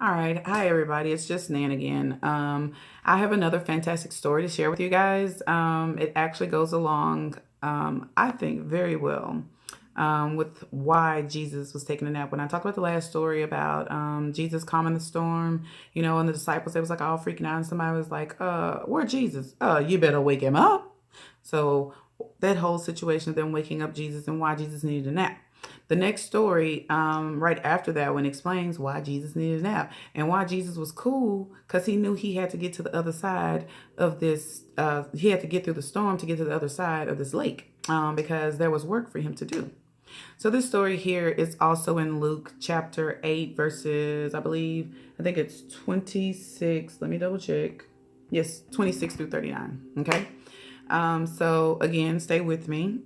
All right. Hi, everybody. It's just Nan again. I have another fantastic story to share with you guys. It actually goes along, I think, very well with why Jesus was taking a nap. When I talked about the last story about Jesus calming the storm, and the disciples, they was like all freaking out, and somebody was like, where Jesus? You better wake him up. So that whole situation of them waking up Jesus and why Jesus needed a nap. The next story, right after that, one explains why Jesus needed a nap and why Jesus was cool because he knew he had to get to the other side of this. He had to get through the storm to get to the other side of this lake because there was work for him to do. So this story here is also in Luke chapter 8, verses, I think it's 26. Let me double check. Yes, 26 through 39. Okay. So again, stay with me.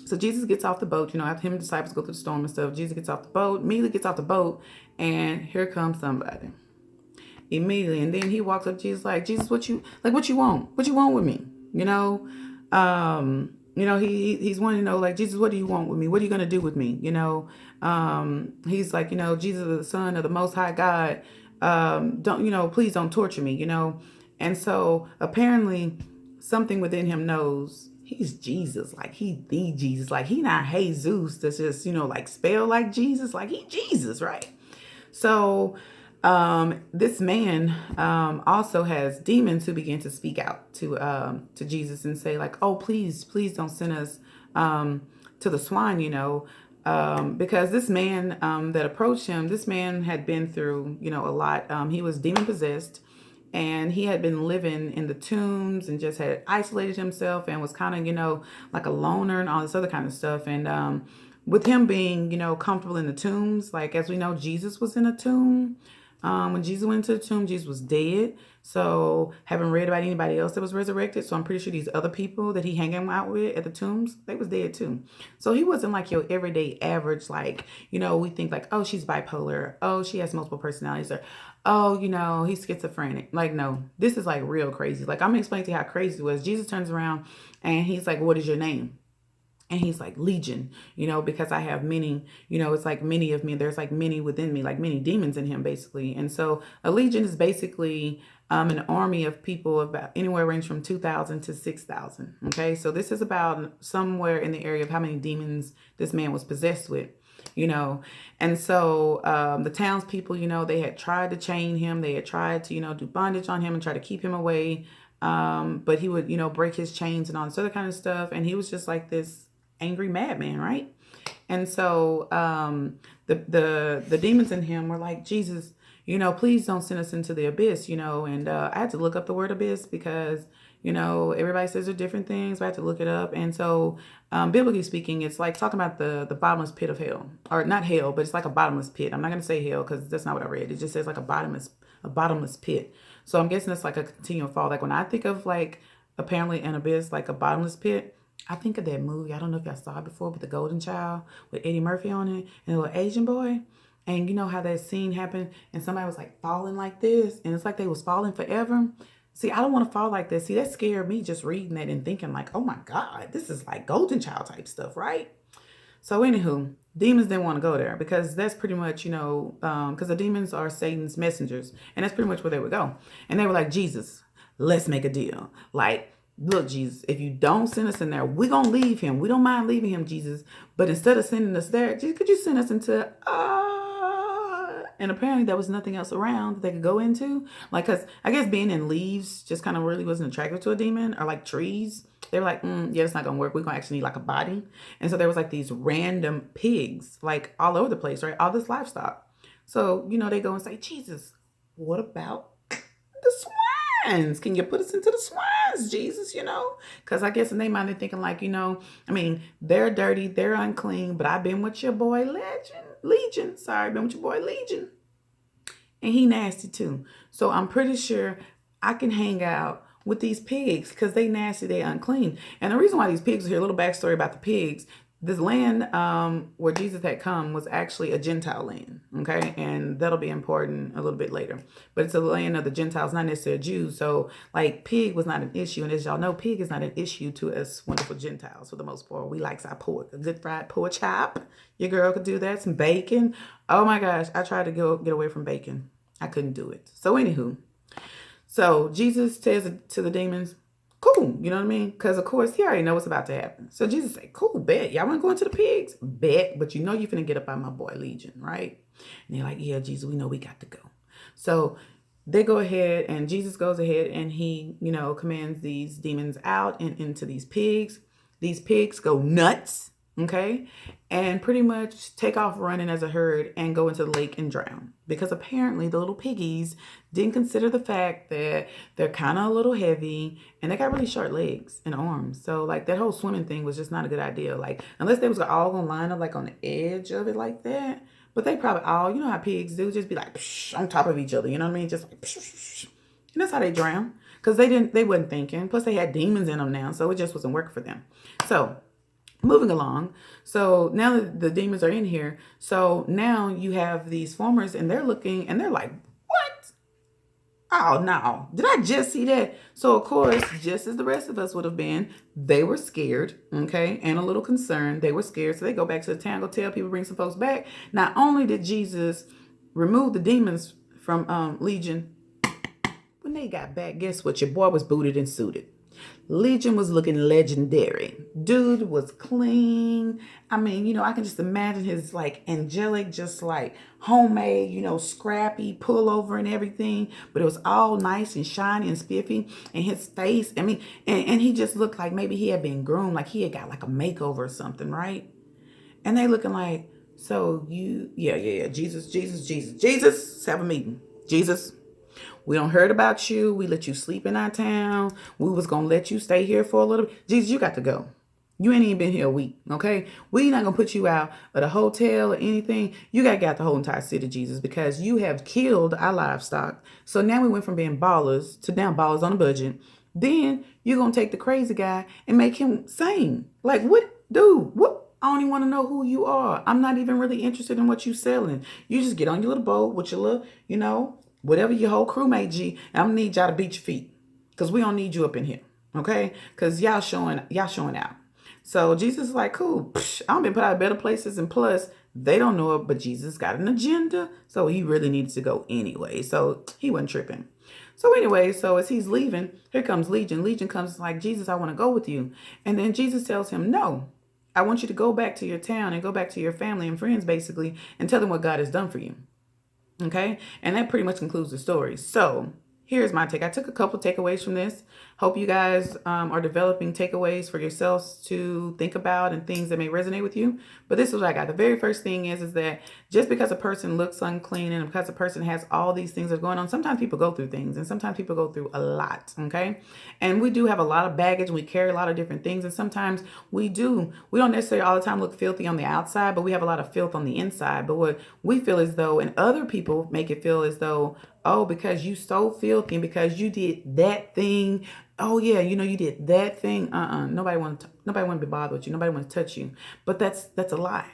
So Jesus gets off the boat, after him and the disciples go through the storm and stuff. Jesus gets off the boat, immediately gets off the boat, and here comes somebody. Immediately. And then he walks up to Jesus like, Jesus, what you want? What you want with me? He's wanting to know, like, Jesus, what do you want with me? What are you gonna do with me? He's like, Jesus is the Son of the Most High God. Don't, please don't torture me, And so apparently something within him knows he's Jesus, like he the Jesus, like he not Jesus that's just, like spell like Jesus, like he Jesus, right? So this man also has demons who begin to speak out to Jesus and say like, oh, please don't send us to the swine, because this man that approached him, this man had been through, a lot. He was demon possessed and he had been living in the tombs and just had isolated himself and was kind of, like a loner and all this other kind of stuff. And with him being, comfortable in the tombs, like as we know, Jesus was in a tomb. When Jesus went to the tomb, Jesus was dead. So haven't read about anybody else that was resurrected. So I'm pretty sure these other people that he hanging out with at the tombs, they was dead too. So he wasn't like your everyday average, like, we think like, oh, she's bipolar. Oh, she has multiple personalities. Or, oh, he's schizophrenic. Like, no, this is like real crazy. Like, I'm gonna explain to you how crazy it was. Jesus turns around and he's like, what is your name? And he's like, Legion, because I have many, it's like many of me. There's like many within me, like many demons in him, basically. And so a legion is basically an army of people about anywhere range from 2,000 to 6,000. Okay. So this is about somewhere in the area of how many demons this man was possessed with. And so the townspeople, they had tried to chain him. They had tried to, do bondage on him and try to keep him away. But he would, break his chains and all this other kind of stuff. And he was just like this angry madman, right? And so the demons in him were like, Jesus, please don't send us into the abyss, And I had to look up the word abyss because everybody says they're different things. But I had to look it up. And so biblically speaking, it's like talking about the bottomless pit of hell, or not hell, but it's like a bottomless pit. I'm not going to say hell because that's not what I read. It just says like a bottomless pit. So I'm guessing it's like a continual fall. Like when I think of like apparently an abyss, like a bottomless pit, I think of that movie. I don't know if y'all saw it before, but The Golden Child with Eddie Murphy on it and a little Asian boy. And you know how that scene happened and somebody was like falling like this and it's like they was falling forever. See, I don't want to fall like this. See, that scared me just reading that and thinking like, oh my God, this is like Golden Child type stuff, right? So anywho, demons didn't want to go there because that's pretty much, because the demons are Satan's messengers. And that's pretty much where they would go. And they were like, Jesus, let's make a deal. Like, look, Jesus, if you don't send us in there, we're going to leave him. We don't mind leaving him, Jesus. But instead of sending us there, Jesus, could you send us into, and apparently there was nothing else around that they could go into. Like, because I guess being in leaves just kind of really wasn't attractive to a demon, or like trees. They were like, yeah, it's not going to work. We're going to actually need like a body. And so there was like these random pigs, like all over the place, right? All this livestock. So, they go and say, Jesus, what about the swines? Can you put us into the swines, Jesus, Because I guess in their mind they're thinking like, they're dirty, they're unclean, but I've been with your boy Legion. Sorry, been with your boy Legion. And he nasty too. So I'm pretty sure I can hang out with these pigs because they nasty, they unclean. And the reason why these pigs are here, a little backstory about the pigs. this land where Jesus had come was actually a Gentile land, okay? And that'll be important a little bit later. But it's a land of the Gentiles, not necessarily Jews. So, like, pig was not an issue. And as y'all know, pig is not an issue to us wonderful Gentiles for the most part. We like our pork, a good fried pork chop. Your girl could do that. Some bacon. Oh my gosh, I tried to get away from bacon. I couldn't do it. So, anywho, so Jesus says to the demons, cool, you know what I mean? Because, of course, he already know what's about to happen. So Jesus said, cool, bet. Y'all want to go into the pigs? Bet. But you know you finna get up on my boy Legion, right? And they're like, yeah, Jesus, we know we got to go. So they go ahead, and Jesus goes ahead, and he, commands these demons out and into these pigs. These pigs go nuts, okay? And pretty much take off running as a herd and go into the lake and drown. Because apparently the little piggies didn't consider the fact that they're kind of a little heavy and they got really short legs and arms. So like that whole swimming thing was just not a good idea. Like unless they was all gonna line up like on the edge of it like that. But they probably all, you know how pigs do, just be like on top of each other. You know what I mean? Just like, and that's how they drown. Because they wasn't thinking. Plus they had demons in them now. So it just wasn't working for them. So moving along. So now that the demons are in here, so now you have these farmers and they're looking and they're like, what? Oh no, did I just see that? So of course, just as the rest of us would have been, they were scared, okay, and a little concerned. They were scared. So they go back to the town, go tell people, bring some folks back. Not only did Jesus remove the demons from Legion, when they got back, guess what? Your boy was booted and suited. Legion was looking legendary. Dude was clean. I mean, I can just imagine his like angelic, just like homemade, scrappy pullover and everything. But it was all nice and shiny and spiffy. And his face, I mean, and he just looked like maybe he had been groomed, like he had got like a makeover or something, right? And they looking like, so yeah, Jesus, let's have a meeting. Jesus, we don't heard about you. We let you sleep in our town. We was going to let you stay here for a little bit. Jesus, you got to go. You ain't even been here a week, okay? We not going to put you out at a hotel or anything. You got to get out the whole entire city, Jesus, because you have killed our livestock. So now we went from being ballers to now ballers on a budget. Then you're going to take the crazy guy and make him sane. Like, what? Dude, what? I don't even want to know who you are. I'm not even really interested in what you selling. You just get on your little boat with your little, whatever your whole crew made, G, I'm gonna need y'all to beat your feet. Because we don't need you up in here. Okay? Because y'all showing out. So Jesus is like, cool. I've been put out of better places, and plus, they don't know it, but Jesus got an agenda. So he really needed to go anyway. So he wasn't tripping. So anyway, so as he's leaving, here comes Legion. Legion comes like, Jesus, I want to go with you. And then Jesus tells him, no. I want you to go back to your town and go back to your family and friends, basically, and tell them what God has done for you. Okay? And that pretty much concludes the story. So here's my take. I took a couple takeaways from this. Hope you guys are developing takeaways for yourselves to think about and things that may resonate with you. But this is what I got. The very first thing is that just because a person looks unclean and because a person has all these things that are going on, sometimes people go through things and sometimes people go through a lot. Okay? And we do have a lot of baggage and we carry a lot of different things. And sometimes we don't necessarily all the time look filthy on the outside, but we have a lot of filth on the inside. But what we feel as though, and other people make it feel as though, oh, because you so filthy and because you did that thing. Oh yeah, you did that thing. Nobody want to be bothered with you. Nobody want to touch you. But that's a lie.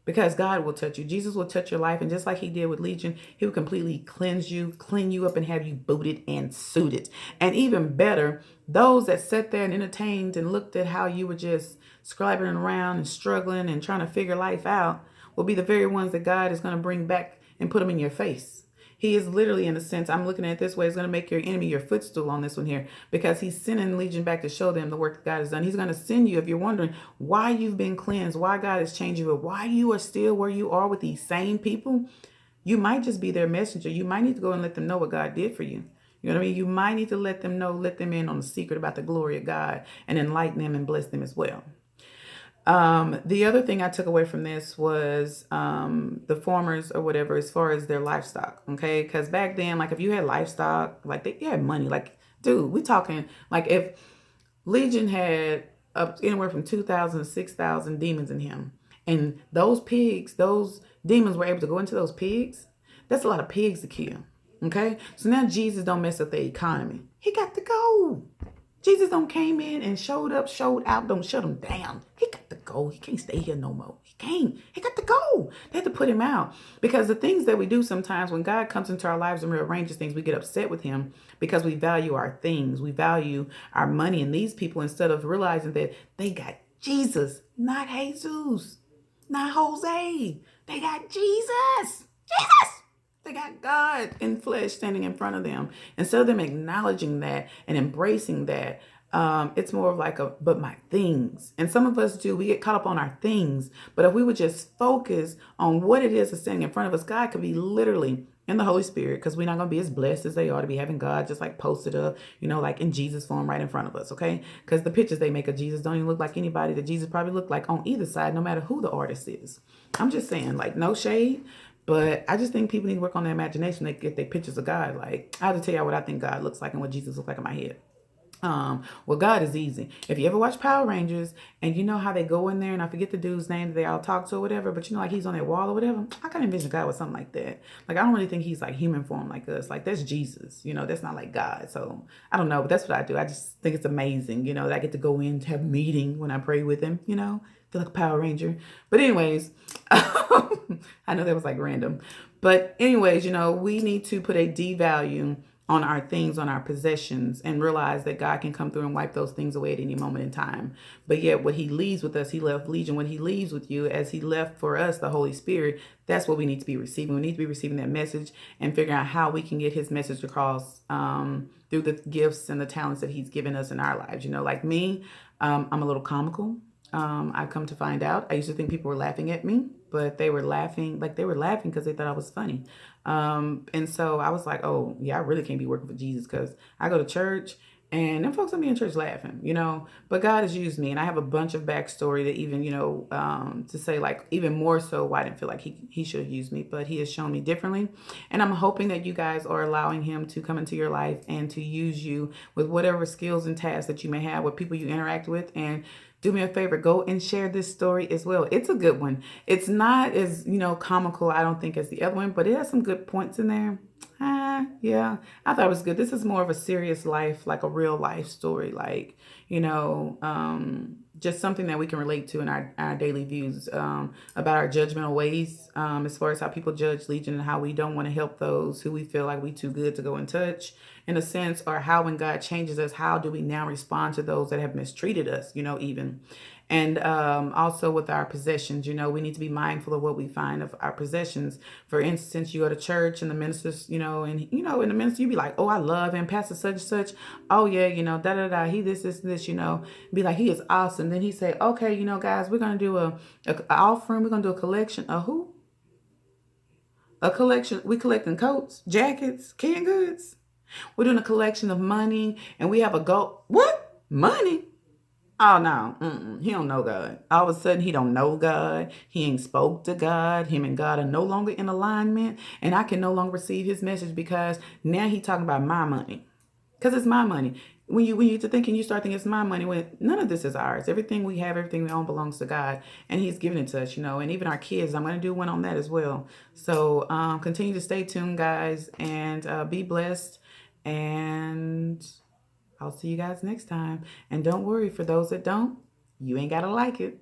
Because God will touch you. Jesus will touch your life. And just like he did with Legion, he will completely cleanse you, clean you up, and have you booted and suited. And even better, those that sat there and entertained and looked at how you were just scribbling around and struggling and trying to figure life out will be the very ones that God is going to bring back and put them in your face. He is literally, in a sense, I'm looking at it this way, is going to make your enemy your footstool on this one here, because he's sending Legion back to show them the work that God has done. He's going to send you, if you're wondering why you've been cleansed, why God has changed you, or why you are still where you are with these same people. You might just be their messenger. You might need to go and let them know what God did for you. You know what I mean? You might need to let them in on the secret about the glory of God and enlighten them and bless them as well. The other thing I took away from this was the farmers or whatever, as far as their livestock. Okay, because back then, like if you had livestock, like they had money. Like, dude, we talking like if Legion had anywhere from 2,000 to 6,000 demons in him, and those demons were able to go into those pigs. That's a lot of pigs to kill. Okay, so now Jesus don't mess up the economy. He got to go. Jesus don't came in and showed up, showed out, don't shut him down. He got to go. He can't stay here no more. He can't. He got to go. They had to put him out. Because the things that we do sometimes when God comes into our lives and rearranges things, we get upset with him because we value our things. We value our money. And these people, instead of realizing that they got Jesus, not Jesus, not Jose. They got Jesus. Jesus. They got God in flesh standing in front of them. Instead of them acknowledging that and embracing that, it's more of like but my things. And some of us do, we get caught up on our things. But if we would just focus on what it is that's standing in front of us, God could be literally in the Holy Spirit, because we're not going to be as blessed as they are to be having God just like posted up, like in Jesus form right in front of us, okay? Because the pictures they make of Jesus don't even look like anybody that Jesus probably looked like on either side, no matter who the artist is. I'm just saying, like, no shade. But I just think people need to work on their imagination. They get their pictures of God. Like, I have to tell you what I think God looks like and what Jesus looks like in my head. Well, God is easy. If you ever watch Power Rangers and you know how they go in there, and I forget the dude's name that they all talk to or whatever, but like he's on that wall or whatever, I can envision God with something like that. Like, I don't really think he's like human form like us. Like, that's Jesus, that's not like God. So I don't know, but that's what I do. I just think it's amazing, that I get to go in to have a meeting when I pray with him, feel like a Power Ranger. But anyways, I know that was like random. But anyways, we need to put a D value on our things, on our possessions, and realize that God can come through and wipe those things away at any moment in time. But yet what he leaves with us, he left Legion. What he leaves with you, as he left for us, the Holy Spirit, that's what we need to be receiving. We need to be receiving that message and figuring out how we can get his message across through the gifts and the talents that he's given us in our lives. Like me, I'm a little comical. I've come to find out, I used to think people were laughing at me, but they were laughing because they thought I was funny. And so I was like, oh yeah, I really can't be working for Jesus, because I go to church and them folks will be in church laughing, but God has used me, and I have a bunch of backstory that even, to say, like, even more so why I didn't feel like he should use me, but he has shown me differently. And I'm hoping that you guys are allowing him to come into your life and to use you with whatever skills and tasks that you may have with people you interact with. And do me a favor, go and share this story as well. It's a good one. It's not as, comical, I don't think, as the other one, but it has some good points in there. Yeah, I thought it was good. This is more of a serious life, like a real life story, like, just something that we can relate to in our daily views, about our judgmental ways, as far as how people judge Legion and how we don't want to help those who we feel like we too good to go in touch, in a sense, or how when God changes us, how do we now respond to those that have mistreated us, even. And also with our possessions, we need to be mindful of what we find of our possessions. For instance, you go to church and the ministers, and, in the ministry, you be like, oh, I love him, Pastor such and such. Oh, yeah, da-da-da, he this, be like, he is awesome. Then he say, okay, guys, we're going to do a offering. We're going to do a collection. A who? A collection. We collecting coats, jackets, canned goods. We're doing a collection of money, and we have a goal. What? Money? Oh no, he don't know God. All of a sudden, he don't know God. He ain't spoke to God. Him and God are no longer in alignment, and I can no longer receive his message because now he talking about my money, because it's my money. When you get to thinking, you start thinking it's my money, when none of this is ours. Everything we have, everything we own belongs to God, and he's given it to us, and even our kids. I'm going to do one on that as well. So continue to stay tuned, guys, and be blessed, and I'll see you guys next time. And don't worry, for those that don't, you ain't got to like it.